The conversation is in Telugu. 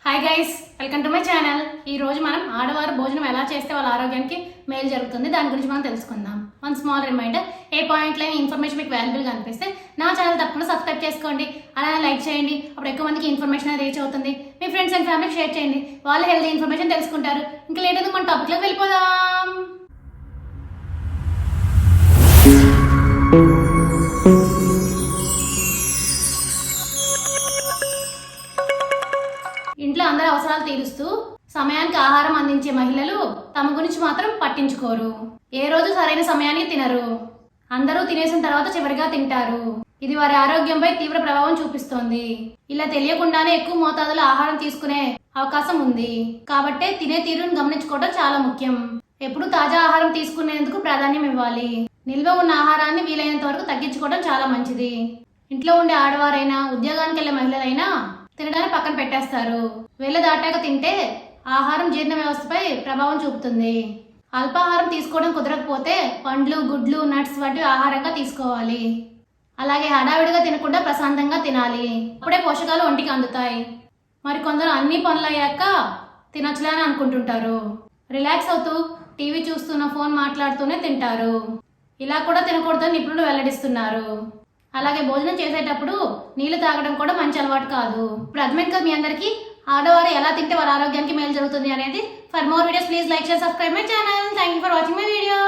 Hi guys, welcome to my channel. ఈ రోజు మనం ఆడవారు భోజనం ఎలా చేస్తే వాళ్ళ ఆరోగ్యానికి మేలు జరుగుతుంది దాని గురించి మనం తెలుసుకుందాం. వన్ స్మాల్ రిమైండర్, ఏ పాయింట్లో ఇన్ఫర్మేషన్ మీకు వాల్యుబుల్గా అనిపిస్తే నా ఛానల్ తప్పకుండా సబ్స్క్రైబ్ చేసుకోండి, అలానే లైక్ చేయండి. అప్పుడు ఎక్కువ మందికి ఇన్ఫర్మేషన్ అనేది రీచ్ అవుతుంది. మీ ఫ్రెండ్స్ అండ్ ఫ్యామిలీకి షేర్ చేయండి, వాళ్ళు హెల్తీ ఇన్ఫర్మేషన్ తెలుసుకుంటారు. ఇంకా లేట్ అయితే మన టాపిక్లోకి వెళ్ళిపోదాం. ఇంట్లో అందరి అవసరాలు తీరుస్తూ సమయానికి ఆహారం అందించే మహిళలు తమ గురించి మాత్రం పట్టించుకోరు. ఏ రోజు సరైన సమయానికి తినరు. అందరూ తినేసిన తర్వాత చివరిగా తింటారు. ఇది వారి ఆరోగ్యంపై తీవ్ర ప్రభావం చూపిస్తోంది. ఇలా తెలియకుండానే ఎక్కువ మోతాదులో ఆహారం తీసుకునే అవకాశం ఉంది. కాబట్టే తినే తీరును గమనించుకోవడం చాలా ముఖ్యం. ఎప్పుడు తాజా ఆహారం తీసుకునేందుకు ప్రాధాన్యం ఇవ్వాలి. నిల్వ ఉన్న ఆహారాన్ని వీలైనంత వరకు తగ్గించుకోవడం చాలా మంచిది. ఇంట్లో ఉండే ఆడవారైనా ఉద్యోగానికి వెళ్లే మహిళలైనా తినడానికి పక్కన పెట్టేస్తారు. వేళ దాటాక తింటే ఆహారం జీర్ణ వ్యవస్థపై ప్రభావం చూపుతుంది. అల్పాహారం తీసుకోవడం కుదరకపోతే పండ్లు, గుడ్లు, నట్స్ వంటివి ఆహారంగా తీసుకోవాలి. అలాగే హడావిడిగా తినకుండా ప్రశాంతంగా తినాలి. అప్పుడే పోషకాలు ఒంటికి అందుతాయి. మరి కొందరు అన్ని పనులు అయ్యాక తినచ్చులే అని అనుకుంటుంటారు. రిలాక్స్ అవుతూ టీవీ చూస్తున్న, ఫోన్ మాట్లాడుతూనే తింటారు. ఇలా కూడా తినకూడదని నిపుణులు వెల్లడిస్తున్నారు. అలాగే భోజనం చేసేటప్పుడు నీళ్లు తాగడం కూడా మంచి అలవాటు కాదు. ఇప్పుడు అర్థమైంది కదా మీ అందరికీ ఆడవారు ఎలా తింటే వారి ఆరోగ్యానికి మేలు జరుగుతుంది అనేది. For more videos please like, share, subscribe my channel. Thank you for watching my video.